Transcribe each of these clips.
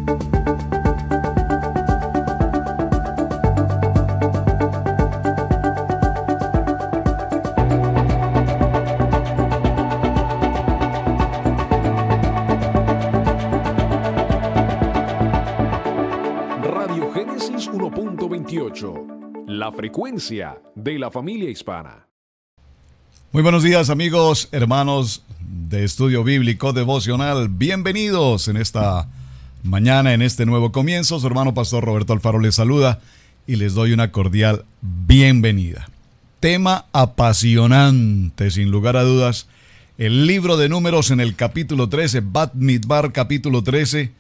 Radio Génesis 1.28, la frecuencia de la familia hispana. Muy buenos días, amigos, hermanos de Estudio Bíblico Devocional. Bienvenidos en esta mañana, en este nuevo comienzo. Su hermano pastor Roberto Alfaro les saluda y les doy una cordial bienvenida. Tema apasionante, sin lugar a dudas. El libro de Números en el capítulo 13, Bat Midbar capítulo 13.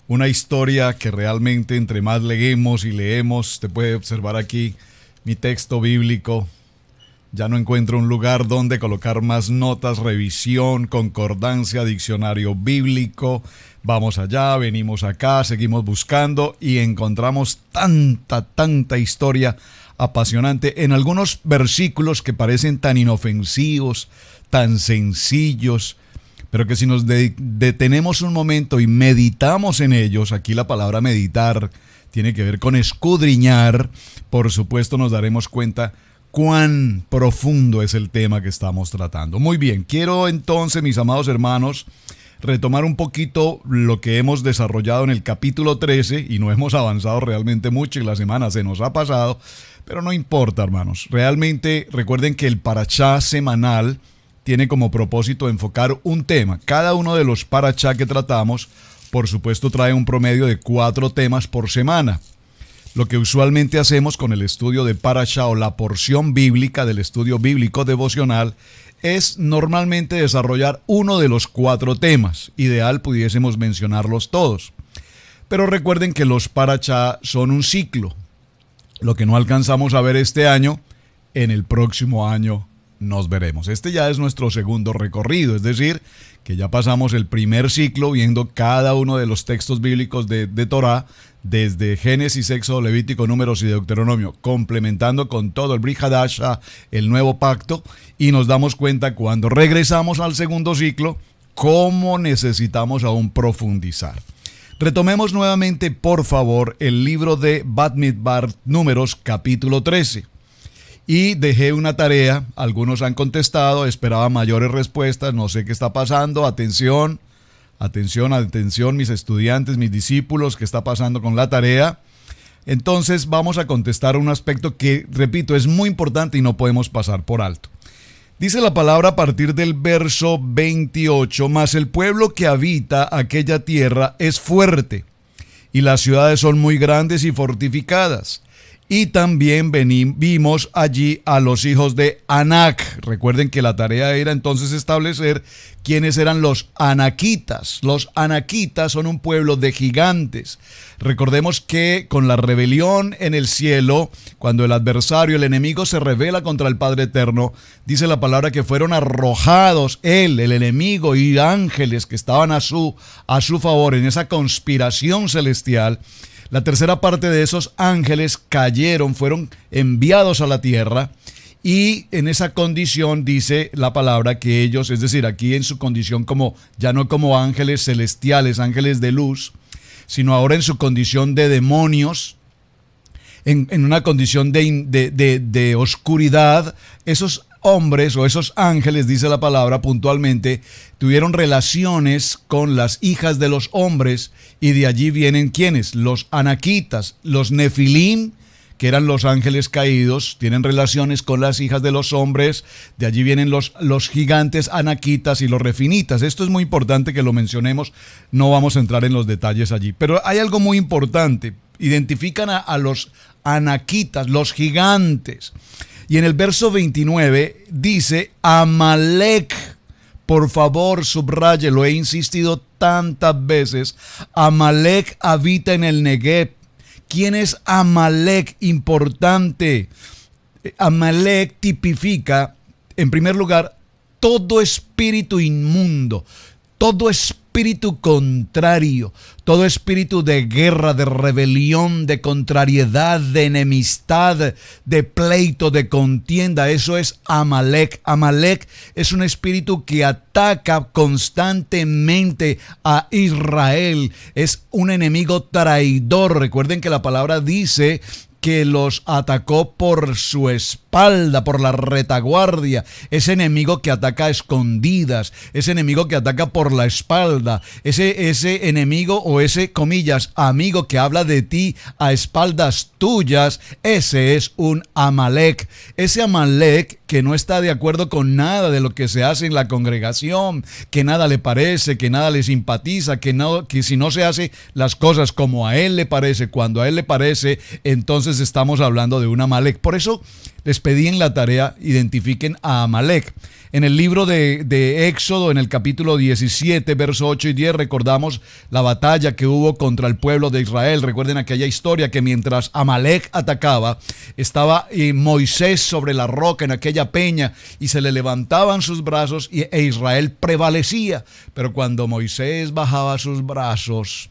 Una historia que realmente entre más leemos y leemos, te puede observar aquí mi texto bíblico. Ya no encuentro un lugar donde colocar más notas, revisión, concordancia, diccionario bíblico. Vamos allá, venimos acá, seguimos buscando y encontramos tanta historia apasionante en algunos versículos que parecen tan inofensivos, tan sencillos, pero que si nos detenemos un momento y meditamos en ellos, aquí la palabra meditar tiene que ver con escudriñar, por supuesto nos daremos cuenta cuán profundo es el tema que estamos tratando. Muy bien, quiero entonces, mis amados hermanos, retomar un poquito lo que hemos desarrollado en el capítulo 13, y no hemos avanzado realmente mucho y la semana se nos ha pasado, pero no importa, hermanos. Realmente recuerden que el parashá semanal tiene como propósito enfocar un tema. Cada uno de los parashá que tratamos, por supuesto, trae un promedio de 4 temas por semana. Lo que usualmente hacemos con el estudio de parashá o la porción bíblica del estudio bíblico devocional es normalmente desarrollar uno de los 4 temas. Ideal pudiésemos mencionarlos todos. Pero recuerden que los parashá son un ciclo. Lo que no alcanzamos a ver este año, en el próximo año nos veremos. Este ya es nuestro segundo recorrido, es decir, que ya pasamos el primer ciclo viendo cada uno de los textos bíblicos de Torá, desde Génesis, Éxodo, Levítico, Números y Deuteronomio, complementando con todo el Brit Hadasha, el nuevo pacto, y nos damos cuenta cuando regresamos al segundo ciclo, cómo necesitamos aún profundizar. Retomemos nuevamente, por favor, el libro de Bat Midbar, Números, capítulo 13. Y dejé una tarea, algunos han contestado, esperaba mayores respuestas, no sé qué está pasando, atención, mis estudiantes, mis discípulos, ¿qué está pasando con la tarea? Entonces vamos a contestar un aspecto que, repito, es muy importante y no podemos pasar por alto. Dice la palabra a partir del verso 28, mas el pueblo que habita aquella tierra es fuerte, y las ciudades son muy grandes y fortificadas. Y también vimos allí a los hijos de Anac. Recuerden que la tarea era entonces establecer quiénes eran los anaquitas. Los anaquitas son un pueblo de gigantes. Recordemos que con la rebelión en el cielo, cuando el adversario, el enemigo, se rebela contra el Padre Eterno, dice la palabra que fueron arrojados él, el enemigo y ángeles que estaban a su favor en esa conspiración celestial. La tercera parte de esos ángeles cayeron, fueron enviados a la tierra, y en esa condición dice la palabra que ellos, es decir, aquí en su condición como, ya no como ángeles celestiales, ángeles de luz, sino ahora en su condición de demonios, en una condición de oscuridad, esos hombres o esos ángeles, dice la palabra puntualmente, tuvieron relaciones con las hijas de los hombres, y de allí vienen ¿quiénes? Los anaquitas, los nefilín, que eran los ángeles caídos, tienen relaciones con las hijas de los hombres, de allí vienen los gigantes anaquitas y los refinitas. Esto es muy importante que lo mencionemos, no vamos a entrar en los detalles allí, pero hay algo muy importante, identifican a los anaquitas, los gigantes. Y en el verso 29 dice Amalek. Por favor, subraye, lo he insistido tantas veces. Amalek habita en el Negev. ¿Quién es Amalek? Importante. Amalek tipifica, en primer lugar, todo espíritu inmundo, todo espíritu contrario, todo espíritu de guerra, de rebelión, de contrariedad, de enemistad, de pleito, de contienda, eso es Amalek. Amalek es un espíritu que ataca constantemente a Israel. Es un enemigo traidor. Recuerden que la palabra dice que los atacó por su espalda, por la retaguardia. Ese enemigo que ataca a escondidas, ese enemigo que ataca por la espalda, ese enemigo o ese, comillas, amigo que habla de ti a espaldas tuyas, ese es un Amalek. Ese Amalek que no está de acuerdo con nada de lo que se hace en la congregación, que nada le parece, que nada le simpatiza, que si no se hace las cosas como a él le parece, cuando a él le parece, entonces estamos hablando de un Amalek. Por eso les pedí en la tarea, identifiquen a Amalek. En el libro de Éxodo, en el capítulo 17, versos 8 y 10, recordamos la batalla que hubo contra el pueblo de Israel. Recuerden aquella historia que mientras Amalek atacaba, estaba Moisés sobre la roca en aquella peña y se le levantaban sus brazos e Israel prevalecía. Pero cuando Moisés bajaba sus brazos,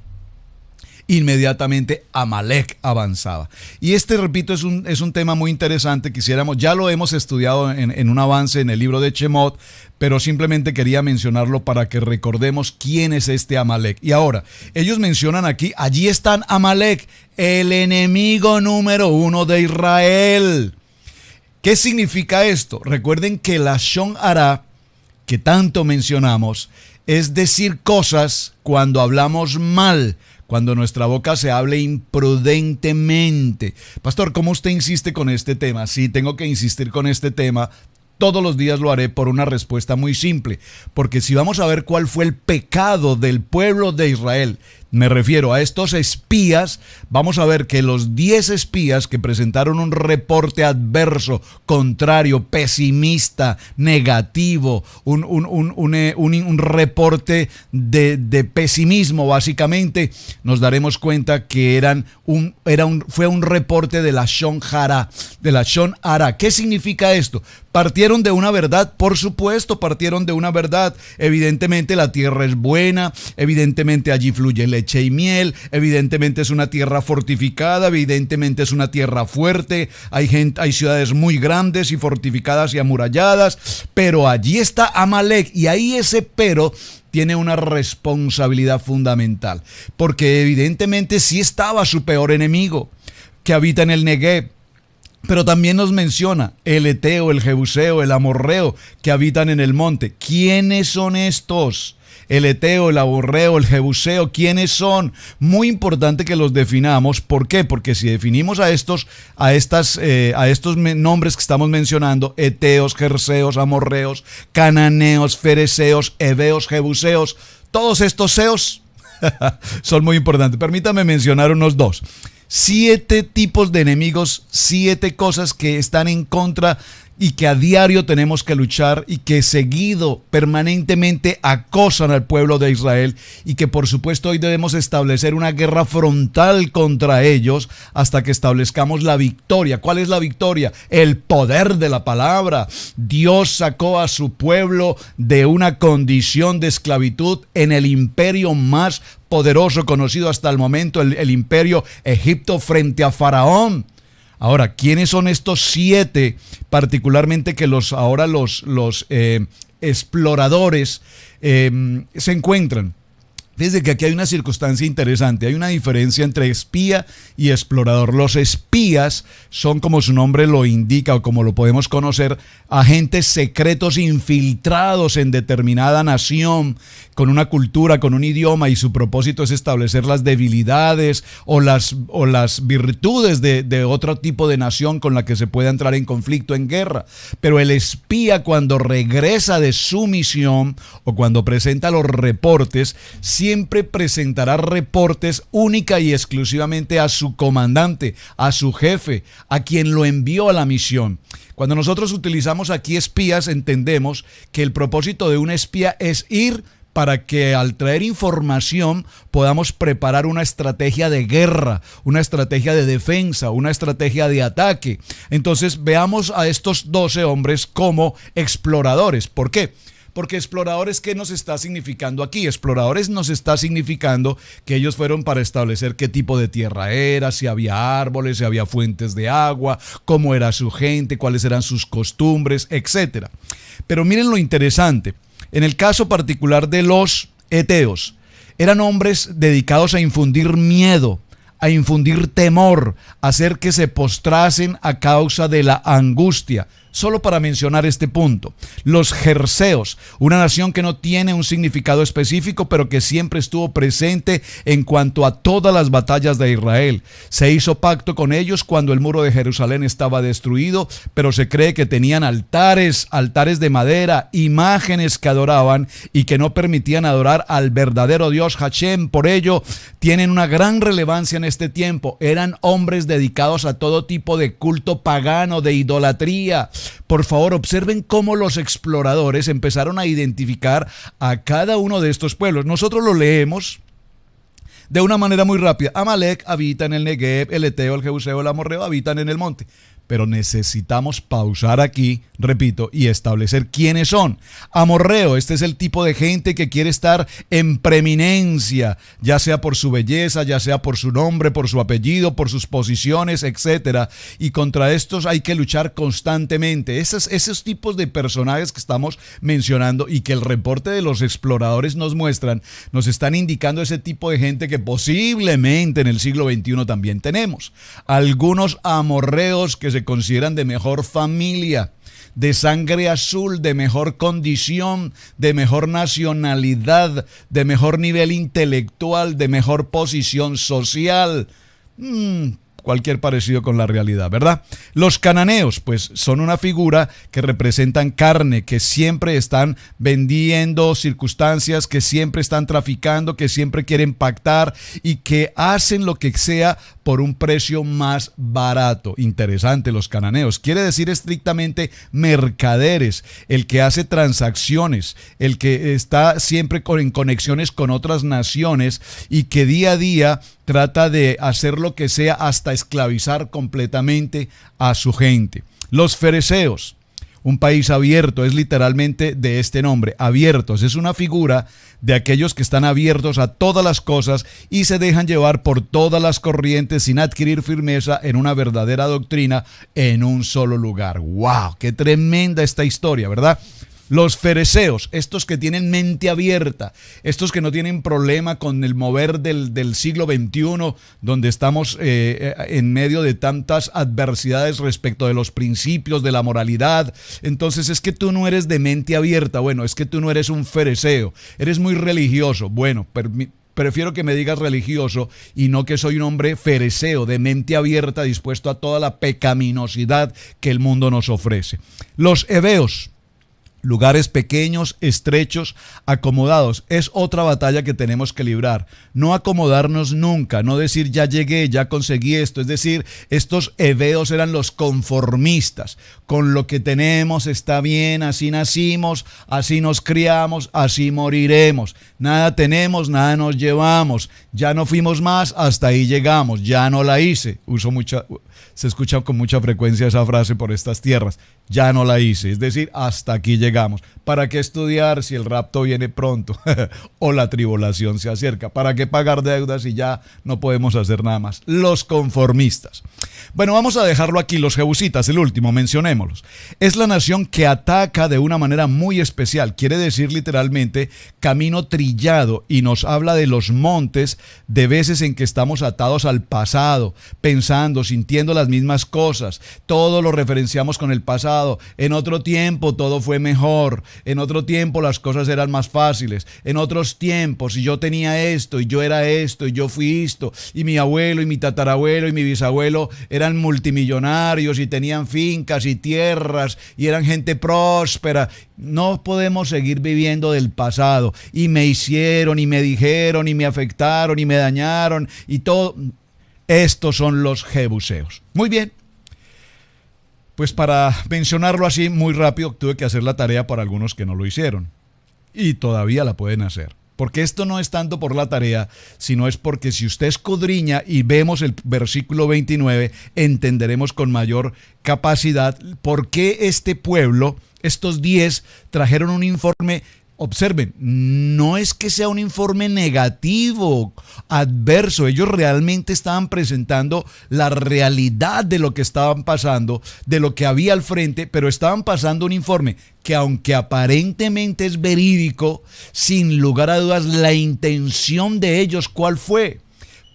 inmediatamente Amalek avanzaba. Y repito, es un tema muy interesante. Ya lo hemos estudiado en un avance en el libro de Shemot, pero simplemente quería mencionarlo para que recordemos quién es este Amalek. Y ahora, ellos mencionan aquí, allí están Amalek, el enemigo número 1 de Israel. ¿Qué significa esto? Recuerden que la Lashon Hara, que tanto mencionamos, es decir cosas cuando hablamos mal, cuando nuestra boca se hable imprudentemente. Pastor, ¿cómo usted insiste con este tema? Sí, tengo que insistir con este tema. Todos los días lo haré por una respuesta muy simple. Porque si vamos a ver cuál fue el pecado del pueblo de Israel, me refiero a estos espías, vamos a ver que los 10 espías que presentaron un reporte adverso, contrario, pesimista, negativo, un reporte de pesimismo, básicamente, nos daremos cuenta que fue un reporte de la Lashon Hara. ¿Qué significa esto? ¿Partieron de una verdad? Por supuesto, partieron de una verdad. Evidentemente la tierra es buena, evidentemente allí fluye leche y miel, evidentemente es una tierra fortificada, evidentemente es una tierra fuerte, hay ciudades muy grandes y fortificadas y amuralladas, pero allí está Amalek, y ahí ese pero tiene una responsabilidad fundamental, porque evidentemente sí estaba su peor enemigo, que habita en el Negev. Pero también nos menciona el Eteo, el Jebuseo, el Amorreo que habitan en el monte. ¿Quiénes son estos? El Eteo, el Amorreo, el Jebuseo, ¿quiénes son? Muy importante que los definamos. ¿Por qué? Porque si definimos a estos nombres que estamos mencionando, Eteos, Jerseos, Amorreos, Cananeos, Fereceos, Heveos, Jebuseos, todos estos seos son muy importantes. Permítame mencionar unos 2. 7 tipos de enemigos, 7 cosas que están en contra y que a diario tenemos que luchar y que seguido, permanentemente acosan al pueblo de Israel, y que por supuesto hoy debemos establecer una guerra frontal contra ellos hasta que establezcamos la victoria. ¿Cuál es la victoria? El poder de la palabra. Dios sacó a su pueblo de una condición de esclavitud en el imperio más poderoso conocido hasta el momento, el imperio Egipto, frente a Faraón. Ahora, ¿quiénes son estos 7 particularmente que los exploradores se encuentran? Fíjense que aquí hay una circunstancia interesante, hay una diferencia entre espía y explorador. Los espías son, como su nombre lo indica o como lo podemos conocer, agentes secretos infiltrados en determinada nación, con una cultura, con un idioma, y su propósito es establecer las debilidades o las virtudes de otro tipo de nación con la que se pueda entrar en conflicto, en guerra. Pero el espía, cuando regresa de su misión o cuando presenta los reportes, siempre presentará reportes única y exclusivamente a su comandante, a su jefe, a quien lo envió a la misión. Cuando nosotros utilizamos aquí espías, entendemos que el propósito de un espía es ir para que al traer información podamos preparar una estrategia de guerra, una estrategia de defensa, una estrategia de ataque. Entonces veamos a estos 12 hombres como exploradores. ¿Por qué? Porque exploradores, ¿qué nos está significando aquí? Exploradores nos está significando que ellos fueron para establecer qué tipo de tierra era, si había árboles, si había fuentes de agua, cómo era su gente, cuáles eran sus costumbres, etc. Pero miren lo interesante. En el caso particular de los heteos, eran hombres dedicados a infundir miedo, a infundir temor, a hacer que se postrasen a causa de la angustia. Solo para mencionar este punto, los jerseos, una nación que no tiene un significado específico, pero que siempre estuvo presente en cuanto a todas las batallas de Israel. Se hizo pacto con ellos cuando el muro de Jerusalén estaba destruido, pero se cree que tenían altares de madera, imágenes que adoraban y que no permitían adorar al verdadero Dios Hashem. Por ello, tienen una gran relevancia en este tiempo. Eran hombres dedicados a todo tipo de culto pagano, de idolatría. Por favor, observen cómo los exploradores empezaron a identificar a cada uno de estos pueblos. Nosotros lo leemos de una manera muy rápida. Amalek habita en el Negev, el Eteo, el Jebuseo, el Amorreo habitan en el monte. Pero necesitamos pausar aquí, repito, y establecer quiénes son. Amorreo, este es el tipo de gente que quiere estar en preeminencia, ya sea por su belleza, ya sea por su nombre, por su apellido, por sus posiciones, etc. Y contra estos hay que luchar constantemente. Esos tipos de personajes que estamos mencionando y que el reporte de los exploradores nos muestran, nos están indicando ese tipo de gente que posiblemente en el siglo XXI también tenemos. Algunos amorreos que se consideran de mejor familia, de sangre azul, de mejor condición, de mejor nacionalidad, de mejor nivel intelectual, de mejor posición social. Cualquier parecido con la realidad, ¿verdad? Los cananeos, pues son una figura que representan carne, que siempre están vendiendo circunstancias, que siempre están traficando, que siempre quieren pactar y que hacen lo que sea por un precio más barato. Interesante, los cananeos. Quiere decir estrictamente mercaderes, el que hace transacciones, el que está siempre en conexiones con otras naciones y que día a día trata de hacer lo que sea hasta esclavizar completamente a su gente. Los fereceos, un país abierto, es literalmente de este nombre, abiertos. Es una figura de aquellos que están abiertos a todas las cosas y se dejan llevar por todas las corrientes sin adquirir firmeza en una verdadera doctrina en un solo lugar. ¡Wow! ¡Qué tremenda esta historia!, ¿verdad? Los fereceos, estos que tienen mente abierta, estos que no tienen problema con el mover del siglo XXI, donde estamos en medio de tantas adversidades respecto de los principios, de la moralidad. Entonces es que tú no eres de mente abierta, bueno, es que tú no eres un fereceo, eres muy religioso. Bueno, prefiero que me digas religioso y no que soy un hombre fereceo, de mente abierta, dispuesto a toda la pecaminosidad que el mundo nos ofrece. Los heveos, lugares pequeños, estrechos, acomodados. Es otra batalla que tenemos que librar. No acomodarnos nunca, no decir ya llegué, ya conseguí esto. Es decir, estos heveos eran los conformistas. Con lo que tenemos está bien, así nacimos, así nos criamos, así moriremos. Nada tenemos, nada nos llevamos. Ya no fuimos más, hasta ahí llegamos. Ya no la hice. Se escucha con mucha frecuencia esa frase por estas tierras. Ya no la hice, es decir, hasta aquí llegamos. ¿Para qué estudiar si el rapto viene pronto o la tribulación se acerca? ¿Para qué pagar deudas si ya no podemos hacer nada más? Los conformistas. Bueno, vamos a dejarlo aquí, los jebusitas, el último, mencionémoslos. Es la nación que ataca de una manera muy especial, quiere decir literalmente camino trillado, y nos habla de los montes, de veces en que estamos atados al pasado, pensando, sintiendo las mismas cosas, todo lo referenciamos con el pasado. En otro tiempo todo fue mejor, en otro tiempo las cosas eran más fáciles, en otros tiempos, y yo tenía esto, y yo era esto, y yo fui esto, y mi abuelo, y mi tatarabuelo, y mi bisabuelo eran multimillonarios, y tenían fincas y tierras, y eran gente próspera. No podemos seguir viviendo del pasado, y me hicieron, y me dijeron, y me afectaron, y me dañaron, y todo. Estos son los jebuseos. Muy bien. Pues para mencionarlo así muy rápido, tuve que hacer la tarea para algunos que no lo hicieron. Y todavía la pueden hacer. Porque esto no es tanto por la tarea, sino es porque si usted escudriña y vemos el versículo 29, entenderemos con mayor capacidad por qué este pueblo, estos 10, trajeron un informe. Observen, no es que sea un informe negativo, adverso. Ellos realmente estaban presentando la realidad de lo que estaban pasando, de lo que había al frente, pero estaban pasando un informe que, aunque aparentemente es verídico, sin lugar a dudas, la intención de ellos, ¿cuál fue?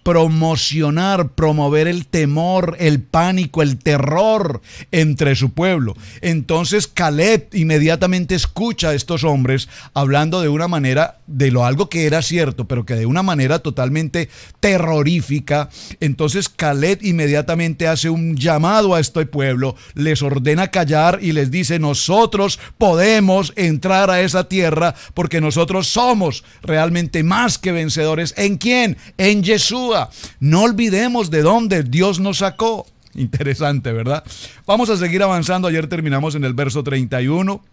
Promover el temor, el pánico, el terror entre su pueblo. Entonces Caleb inmediatamente escucha a estos hombres hablando de una manera, de lo algo que era cierto, pero que de una manera totalmente terrorífica. Entonces Caleb inmediatamente hace un llamado a este pueblo, les ordena callar y les dice: nosotros podemos entrar a esa tierra porque nosotros somos realmente más que vencedores. ¿En quién? En Yeshua. No olvidemos de dónde Dios nos sacó. Interesante, ¿verdad? Vamos a seguir avanzando. Ayer terminamos en el verso 31.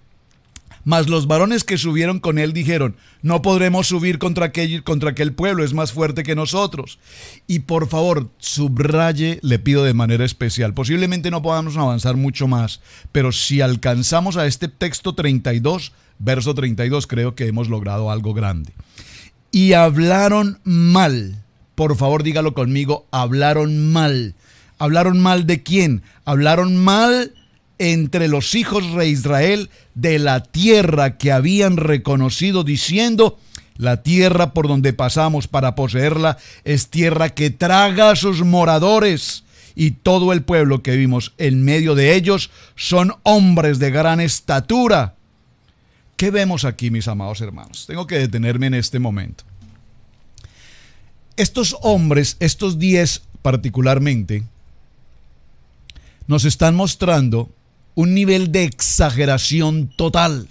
Mas los varones que subieron con él dijeron: no podremos subir contra aquel pueblo, es más fuerte que nosotros. Y por favor, subraye, le pido de manera especial. Posiblemente no podamos avanzar mucho más, pero si alcanzamos a este texto 32, verso 32, creo que hemos logrado algo grande. Y hablaron mal. Por favor, dígalo conmigo, hablaron mal. ¿Hablaron mal de quién? Hablaron mal entre los hijos de Israel de la tierra que habían reconocido, diciendo: la tierra por donde pasamos para poseerla es tierra que traga a sus moradores, y todo el pueblo que vimos en medio de ellos son hombres de gran estatura. ¿Qué vemos aquí, mis amados hermanos? Tengo que detenerme en este momento. Estos hombres, estos 10 particularmente, nos están mostrando un nivel de exageración total.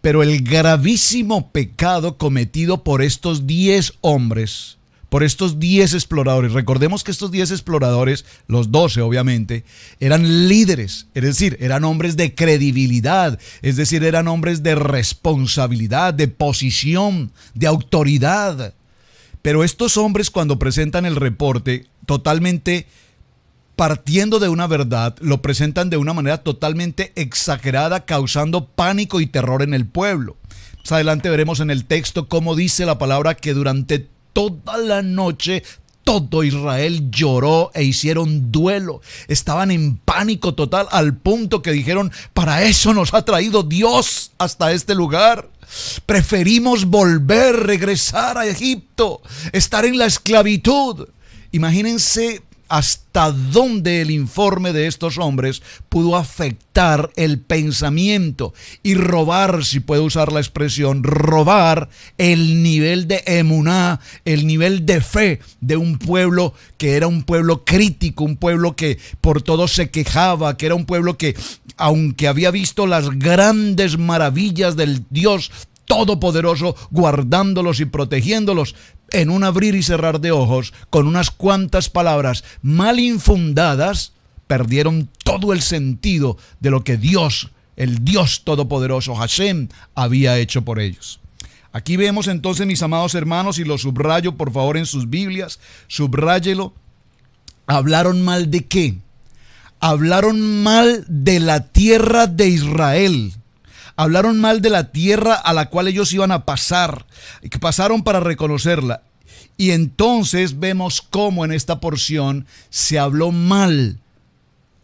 Pero el gravísimo pecado cometido por estos 10 hombres, por estos 10 exploradores, recordemos que estos 10 exploradores, los 12 obviamente, eran líderes, es decir, eran hombres de credibilidad, es decir, eran hombres de responsabilidad, de posición, de autoridad. Pero estos hombres, cuando presentan el reporte totalmente partiendo de una verdad, lo presentan de una manera totalmente exagerada, causando pánico y terror en el pueblo. Más adelante veremos en el texto cómo dice la palabra que durante toda la noche todo Israel lloró e hicieron duelo. Estaban en pánico total, al punto que dijeron: para eso nos ha traído Dios hasta este lugar. Preferimos regresar a Egipto, estar en la esclavitud. Imagínense hasta dónde el informe de estos hombres pudo afectar el pensamiento y robar, si puedo usar la expresión, robar el nivel de emuná, el nivel de fe de un pueblo que era un pueblo crítico, un pueblo que por todo se quejaba, que era un pueblo que, aunque había visto las grandes maravillas del Dios Todopoderoso, guardándolos y protegiéndolos, en un abrir y cerrar de ojos, con unas cuantas palabras mal infundadas, perdieron todo el sentido de lo que Dios, el Dios Todopoderoso, Hashem, había hecho por ellos. Aquí vemos entonces, mis amados hermanos, y lo subrayo por favor en sus Biblias, subráyelo. ¿Hablaron mal de qué? Hablaron mal de la tierra de Israel. Hablaron mal de la tierra a la cual ellos iban a pasar, que pasaron para reconocerla. Y entonces vemos cómo en esta porción se habló mal,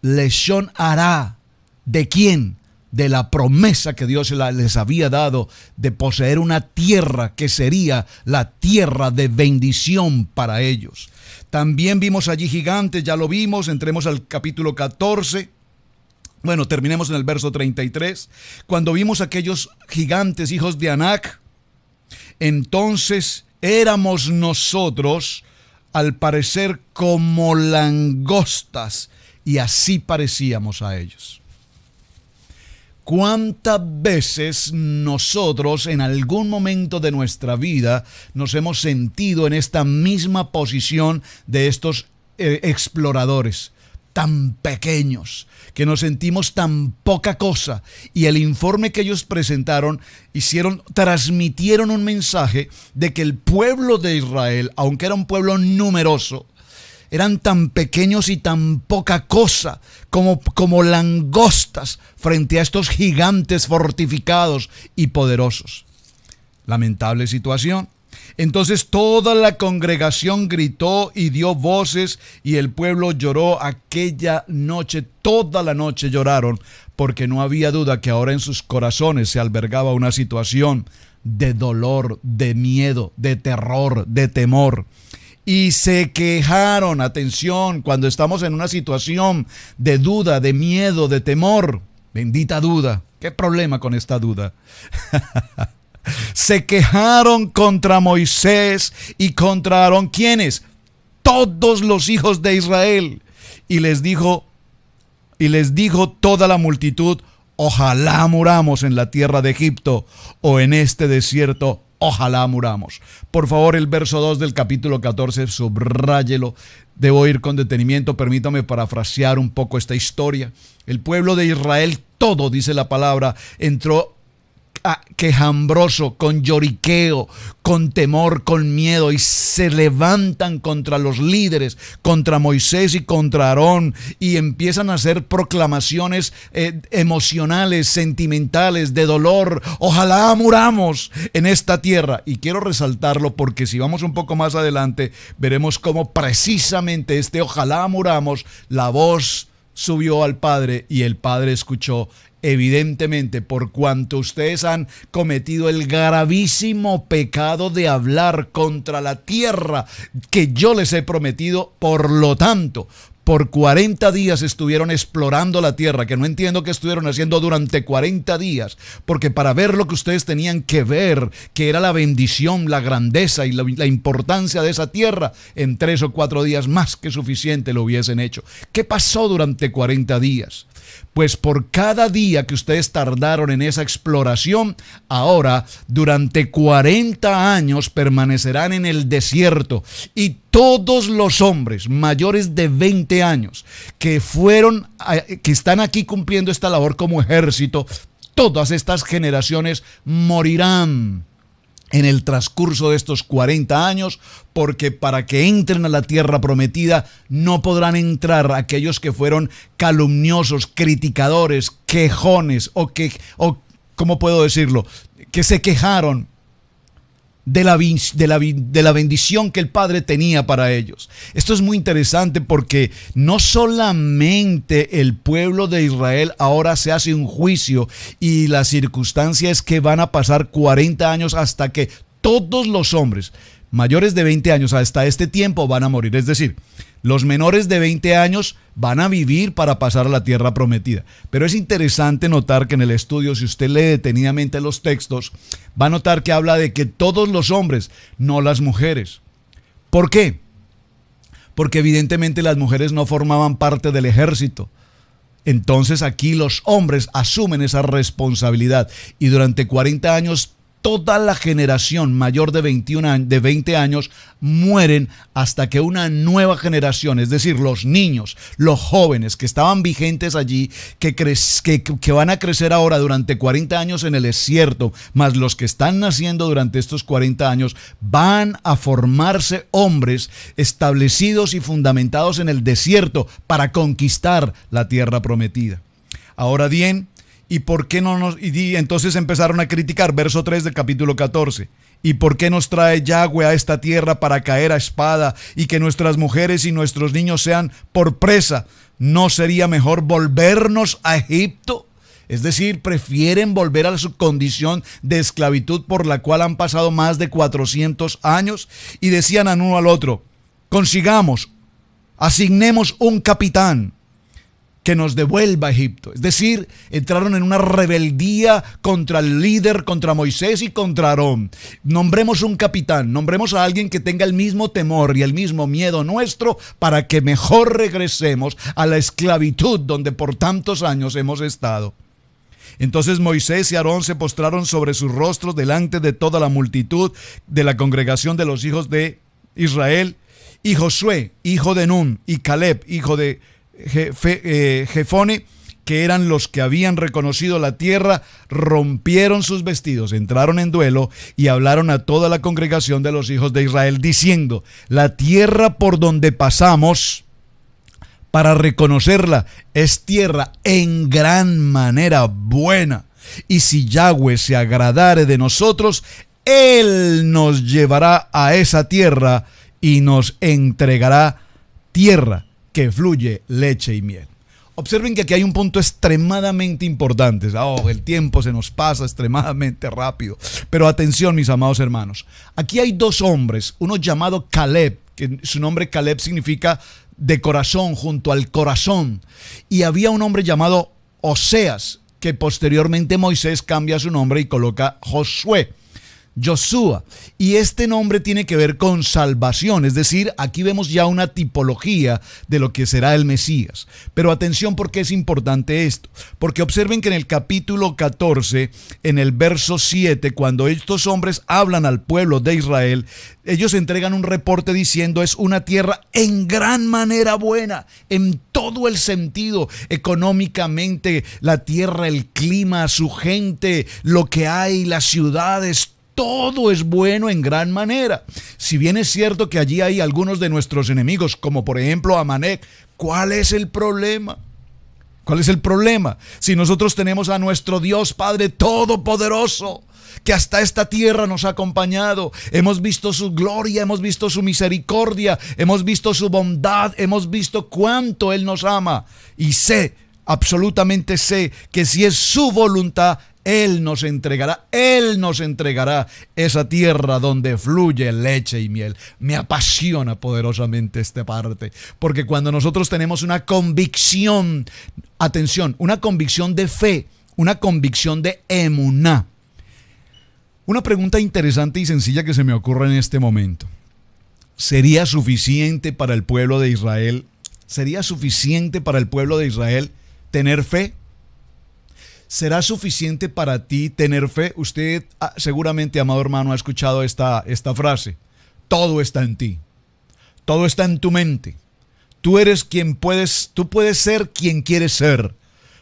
leshon hará, ¿de quién? De la promesa que Dios les había dado de poseer una tierra que sería la tierra de bendición para ellos. También vimos allí gigantes, ya lo vimos, entremos al capítulo 14. Bueno, terminemos en el verso 33. Cuando vimos aquellos gigantes, hijos de Anac, entonces éramos nosotros, al parecer, como langostas, y así parecíamos a ellos. ¿Cuántas veces nosotros en algún momento de nuestra vida nos hemos sentido en esta misma posición de estos exploradores? tan pequeños, que nos sentimos tan poca cosa. Y el informe que ellos presentaron, transmitieron un mensaje de que el pueblo de Israel, aunque era un pueblo numeroso, eran tan pequeños y tan poca cosa como langostas frente a estos gigantes fortificados y poderosos. Lamentable situación. Entonces toda la congregación gritó y dio voces, y el pueblo lloró aquella noche. Toda la noche lloraron, porque no había duda que ahora en sus corazones se albergaba una situación de dolor, de miedo, de terror, de temor. Y se quejaron, atención, cuando estamos en una situación de duda, de miedo, de temor. Bendita duda. ¿Qué problema con esta duda? Se quejaron contra Moisés y contra Aarón. ¿Quiénes? Todos los hijos de Israel. Y les dijo toda la multitud: ojalá muramos en la tierra de Egipto o en este desierto, ojalá muramos. Por favor, el verso 2 del capítulo 14, subráyelo. Debo ir con detenimiento, permítame parafrasear un poco esta historia. El pueblo de Israel, todo, dice la palabra, entró quejambroso, con lloriqueo, con temor, con miedo, y se levantan contra los líderes, contra Moisés y contra Aarón, y empiezan a hacer proclamaciones emocionales, sentimentales, de dolor. Ojalá muramos en esta tierra. Y quiero resaltarlo porque si vamos un poco más adelante, veremos cómo precisamente este ojalá muramos, la voz subió al Padre y el Padre escuchó. Evidentemente, por cuanto ustedes han cometido el gravísimo pecado de hablar contra la tierra que yo les he prometido, por lo tanto, por 40 días estuvieron explorando la tierra, que no entiendo qué estuvieron haciendo durante 40 días, porque para ver lo que ustedes tenían que ver, que era la bendición, la grandeza y la importancia de esa tierra, en 3 o 4 días más que suficiente lo hubiesen hecho. ¿Qué pasó durante 40 días? Pues por cada día que ustedes tardaron en esa exploración, ahora durante 40 años permanecerán en el desierto, y todos los hombres mayores de 20 años que están aquí cumpliendo esta labor como ejército, todas estas generaciones morirán en el transcurso de estos 40 años, porque para que entren a la tierra prometida no podrán entrar aquellos que fueron calumniosos, criticadores, quejones o ¿cómo puedo decirlo? Que se quejaron de la bendición que el Padre tenía para ellos. Esto es muy interesante porque no solamente el pueblo de Israel ahora se hace un juicio, y la circunstancia es que van a pasar 40 años hasta que todos los hombres mayores de 20 años hasta este tiempo van a morir. Es decir, los menores de 20 años van a vivir para pasar a la tierra prometida. Pero es interesante notar que en el estudio, si usted lee detenidamente los textos, va a notar que habla de que todos los hombres, no las mujeres. ¿Por qué? Porque evidentemente las mujeres no formaban parte del ejército. Entonces aquí los hombres asumen esa responsabilidad, y durante 40 años toda la generación mayor de 20 años mueren hasta que una nueva generación, es decir, los niños, los jóvenes que estaban vigentes allí, que van a crecer ahora durante 40 años en el desierto, más los que están naciendo durante estos 40 años, van a formarse hombres establecidos y fundamentados en el desierto para conquistar la tierra prometida. Ahora bien, ¿y por qué no nos...? Y entonces empezaron a criticar, verso 3 del capítulo 14. ¿Y por qué nos trae Yahweh a esta tierra para caer a espada y que nuestras mujeres y nuestros niños sean por presa? ¿No sería mejor volvernos a Egipto? Es decir, prefieren volver a su condición de esclavitud por la cual han pasado más de 400 años. Y decían a uno al otro: asignemos un capitán que nos devuelva a Egipto. Es decir, entraron en una rebeldía contra el líder, contra Moisés y contra Aarón. Nombremos un capitán, nombremos a alguien que tenga el mismo temor y el mismo miedo nuestro, para que mejor regresemos a la esclavitud donde por tantos años hemos estado. Entonces Moisés y Aarón se postraron sobre sus rostros delante de toda la multitud de la congregación de los hijos de Israel, y Josué, hijo de Nun, y Caleb, hijo de Jefone, que eran los que habían reconocido la tierra, rompieron sus vestidos, entraron en duelo y hablaron a toda la congregación de los hijos de Israel, diciendo: la tierra por donde pasamos para reconocerla es tierra en gran manera buena, y si Yahweh se agradare de nosotros, Él nos llevará a esa tierra y nos entregará tierra que fluye leche y miel. Observen que aquí hay un punto extremadamente importante. El tiempo se nos pasa extremadamente rápido. Pero atención, mis amados hermanos. Aquí hay dos hombres, uno llamado Caleb, que su nombre Caleb significa de corazón, junto al corazón. Y había un hombre llamado Oseas, que posteriormente Moisés cambia su nombre y coloca Josué. Josué, y este nombre tiene que ver con salvación, es decir, aquí vemos ya una tipología de lo que será el Mesías. Pero atención, porque es importante esto, porque observen que en el capítulo 14, en el verso 7, cuando estos hombres hablan al pueblo de Israel, ellos entregan un reporte diciendo: es una tierra en gran manera buena, en todo el sentido, económicamente, la tierra, el clima, su gente, lo que hay, las ciudades, todo es bueno en gran manera. Si bien es cierto que allí hay algunos de nuestros enemigos, como por ejemplo Amalek, ¿cuál es el problema? ¿Cuál es el problema? Si nosotros tenemos a nuestro Dios Padre Todopoderoso, que hasta esta tierra nos ha acompañado, hemos visto su gloria, hemos visto su misericordia, hemos visto su bondad, hemos visto cuánto Él nos ama, y sé, absolutamente sé, que si es su voluntad, Él nos entregará esa tierra donde fluye leche y miel. Me apasiona poderosamente esta parte, porque cuando nosotros tenemos una convicción, atención, una convicción de fe, una convicción de emuná. Una pregunta interesante y sencilla que se me ocurre en este momento: ¿sería suficiente para el pueblo de Israel? ¿Sería suficiente para el pueblo de Israel tener fe? ¿Será suficiente para ti tener fe? Usted seguramente, amado hermano, ha escuchado esta frase: todo está en ti, todo está en tu mente. Tú puedes ser quien quieres ser.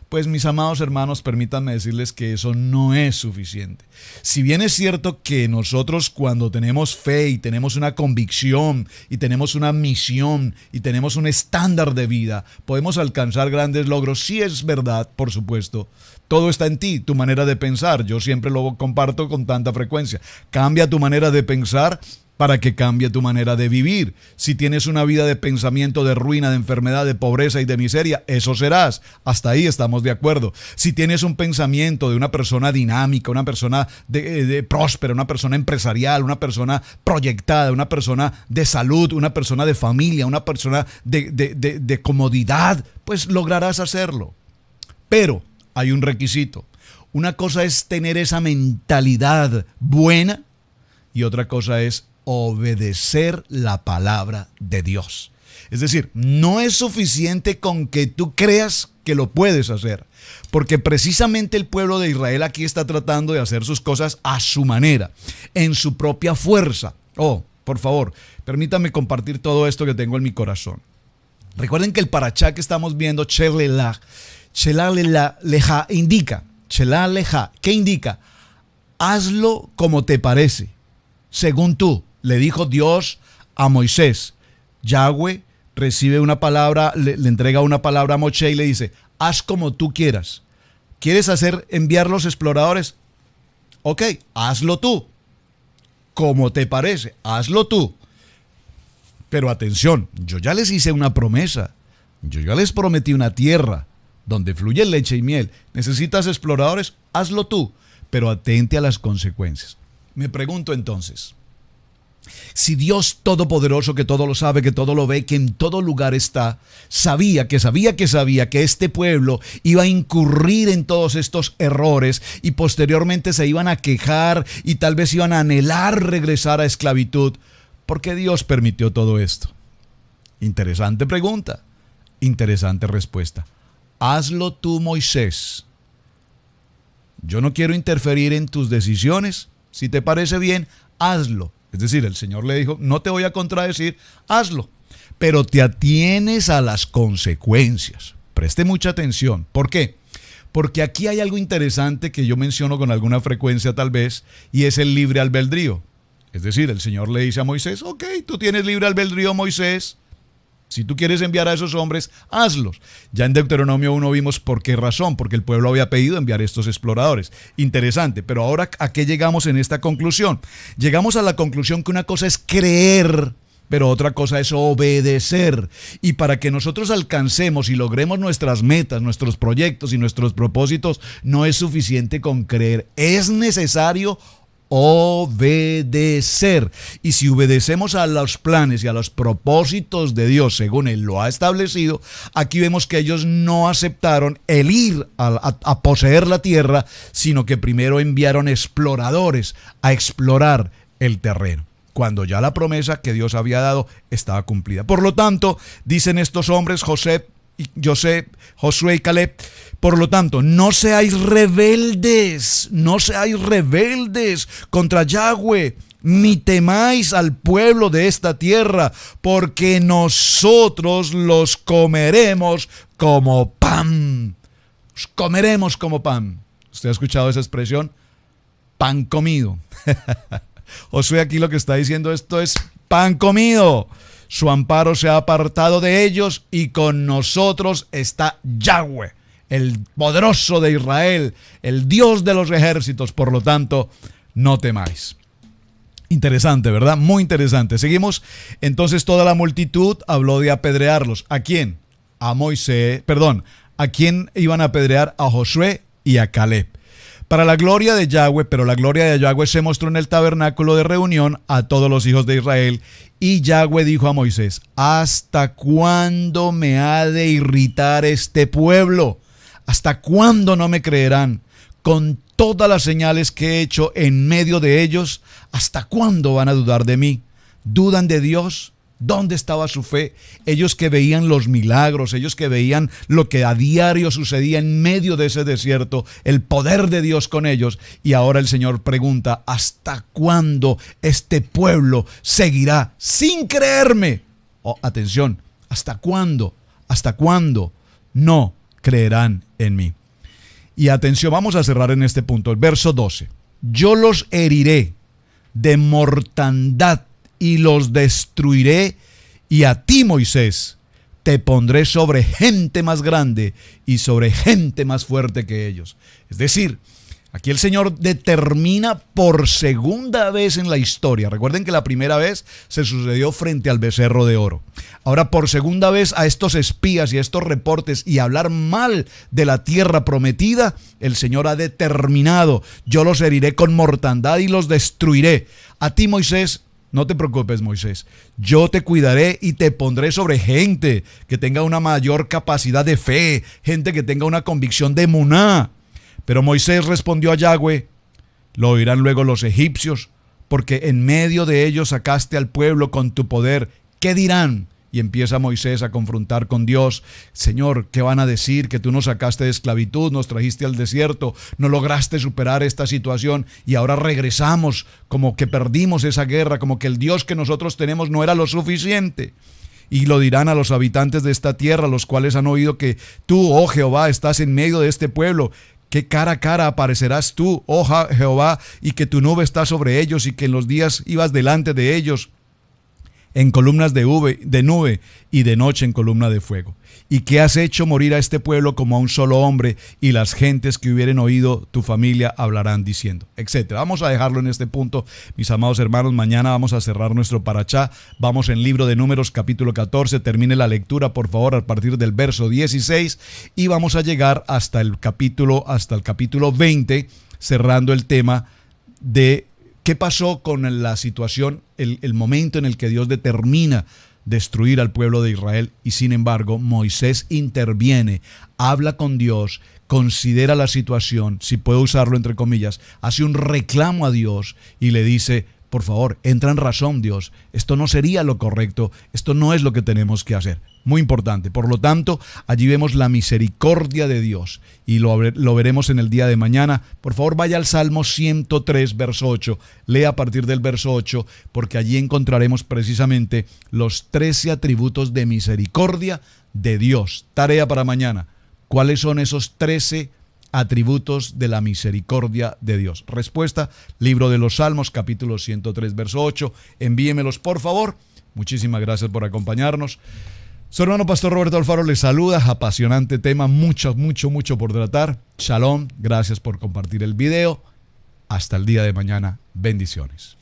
Pues mis amados hermanos, permítanme decirles que eso no es suficiente. Si bien es cierto que nosotros, cuando tenemos fe y tenemos una convicción y tenemos una misión y tenemos un estándar de vida, podemos alcanzar grandes logros. Sí, es verdad, por supuesto. Todo está en ti, tu manera de pensar. Yo siempre lo comparto con tanta frecuencia. Cambia tu manera de pensar para que cambie tu manera de vivir. Si tienes una vida de pensamiento de ruina, de enfermedad, de pobreza y de miseria, eso serás. Hasta ahí estamos de acuerdo. Si tienes un pensamiento de una persona dinámica, una persona de próspera, una persona empresarial, una persona proyectada, una persona de salud, una persona de familia, una persona de comodidad, pues lograrás hacerlo. Pero hay un requisito. Una cosa es tener esa mentalidad buena y otra cosa es obedecer la palabra de Dios. Es decir, no es suficiente con que tú creas que lo puedes hacer, porque precisamente el pueblo de Israel aquí está tratando de hacer sus cosas a su manera, en su propia fuerza. Por favor, permítame compartir todo esto que tengo en mi corazón. Recuerden que el parachá que estamos viendo, Shelah Leja, indica, Shelah Leja, ¿qué indica? Hazlo como te parece, según tú. Le dijo Dios a Moisés. Yahweh recibe una palabra, le entrega una palabra a Moisés y le dice: haz como tú quieras. ¿Quieres enviar los exploradores? Ok, hazlo tú. Como te parece, hazlo tú. Pero atención, yo ya les hice una promesa. Yo ya les prometí una tierra donde fluye leche y miel. ¿Necesitas exploradores? Hazlo tú. Pero atente a las consecuencias. Me pregunto entonces, si Dios Todopoderoso, que todo lo sabe, que todo lo ve, que en todo lugar está, sabía que este pueblo iba a incurrir en todos estos errores y posteriormente se iban a quejar y tal vez iban a anhelar regresar a esclavitud, ¿por qué Dios permitió todo esto? Interesante pregunta, interesante respuesta. Hazlo tú, Moisés. Yo no quiero interferir en tus decisiones. Si te parece bien, hazlo. Es decir, el Señor le dijo: no te voy a contradecir, hazlo. pero te atienes a las consecuencias. Preste mucha atención. ¿Por qué? Porque aquí hay algo interesante que yo menciono con alguna frecuencia tal vez, y es el libre albedrío. Es decir, el Señor le dice a Moisés, ok, tú tienes libre albedrío, Moisés. Si tú quieres enviar a esos hombres, hazlos. Ya en Deuteronomio 1 vimos por qué razón, porque el pueblo había pedido enviar estos exploradores. Interesante, pero ahora ¿a qué llegamos en esta conclusión? Llegamos a la conclusión que una cosa es creer, pero otra cosa es obedecer. Y para que nosotros alcancemos y logremos nuestras metas, nuestros proyectos y nuestros propósitos, no es suficiente con creer, es necesario obedecer. Y si obedecemos a los planes y a los propósitos de Dios según Él lo ha establecido, aquí vemos que ellos no aceptaron el ir a poseer la tierra, sino que primero enviaron exploradores a explorar el terreno, cuando ya la promesa que Dios había dado estaba cumplida. Por lo tanto, dicen estos hombres, Josué y Caleb, por lo tanto, no seáis rebeldes contra Yahweh, ni temáis al pueblo de esta tierra, porque nosotros los comeremos como pan. Los comeremos como pan. ¿Usted ha escuchado esa expresión? Pan comido. Josué aquí lo que está diciendo, esto es pan comido. Su amparo se ha apartado de ellos y con nosotros está Yahweh, el poderoso de Israel, el Dios de los ejércitos. Por lo tanto, no temáis. Interesante, ¿verdad? Muy interesante. Seguimos. Entonces toda la multitud habló de apedrearlos. ¿A quién? A Moisés, perdón. ¿A quién iban a apedrear? A Josué y a Caleb. Para la gloria de Yahweh, pero la gloria de Yahweh se mostró en el tabernáculo de reunión a todos los hijos de Israel. Y Yahweh dijo a Moisés, ¿hasta cuándo me ha de irritar este pueblo? ¿Hasta cuándo no me creerán? Con todas las señales que he hecho en medio de ellos, ¿hasta cuándo van a dudar de mí? ¿Dudan de Dios? ¿Dónde estaba su fe? Ellos que veían los milagros, ellos que veían lo que a diario sucedía en medio de ese desierto, el poder de Dios con ellos. Y ahora el Señor pregunta, ¿hasta cuándo este pueblo seguirá sin creerme? Oh, atención, ¿hasta cuándo? ¿Hasta cuándo no creerán en mí? Y atención, vamos a cerrar en este punto, el verso 12. Yo los heriré de mortandad y los destruiré, y a ti, Moisés, te pondré sobre gente más grande y sobre gente más fuerte que ellos. Es decir, aquí el Señor determina por segunda vez en la historia. Recuerden que la primera vez se sucedió frente al becerro de oro. Ahora por segunda vez a estos espías y a estos reportes y hablar mal de la tierra prometida, el Señor ha determinado, yo los heriré con mortandad y los destruiré. A ti, Moisés, no te preocupes, Moisés, yo te cuidaré y te pondré sobre gente que tenga una mayor capacidad de fe, gente que tenga una convicción de emuná. Pero Moisés respondió a Yahweh, lo oirán luego los egipcios, porque en medio de ellos sacaste al pueblo con tu poder. ¿Qué dirán? Y empieza Moisés a confrontar con Dios. Señor, ¿qué van a decir? Que tú nos sacaste de esclavitud, nos trajiste al desierto, no lograste superar esta situación y ahora regresamos como que perdimos esa guerra, como que el Dios que nosotros tenemos no era lo suficiente. Y lo dirán a los habitantes de esta tierra, los cuales han oído que tú, oh Jehová, estás en medio de este pueblo. Que cara a cara aparecerás tú, oh Jehová, y que tu nube está sobre ellos y que en los días ibas delante de ellos en columnas de nube y de noche en columna de fuego. Y que has hecho morir a este pueblo como a un solo hombre, y las gentes que hubieren oído tu familia hablarán diciendo, etcétera. Vamos a dejarlo en este punto, mis amados hermanos. Mañana vamos a cerrar nuestro parachá. Vamos en Libro de Números, capítulo 14. Termine la lectura, por favor, a partir del verso 16, y vamos a llegar hasta el capítulo 20, cerrando el tema de ¿qué pasó con la situación, el momento en el que Dios determina destruir al pueblo de Israel? Y sin embargo, Moisés interviene, habla con Dios, considera la situación, si puedo usarlo entre comillas, hace un reclamo a Dios y le dice, por favor, entra en razón, Dios. Esto no sería lo correcto, esto no es lo que tenemos que hacer. Muy importante. Por lo tanto, allí vemos la misericordia de Dios y lo veremos en el día de mañana. Por favor, vaya al Salmo 103, verso 8. Lea a partir del verso 8, porque allí encontraremos precisamente los 13 atributos de misericordia de Dios. Tarea para mañana. ¿Cuáles son esos 13 atributos de la misericordia de Dios? Respuesta, libro de los Salmos, capítulo 103, verso 8. Envíemelos, por favor. Muchísimas gracias por acompañarnos. Su hermano Pastor Roberto Alfaro les saluda. Apasionante tema, mucho por tratar. Shalom, gracias por compartir el video. Hasta el día de mañana. Bendiciones.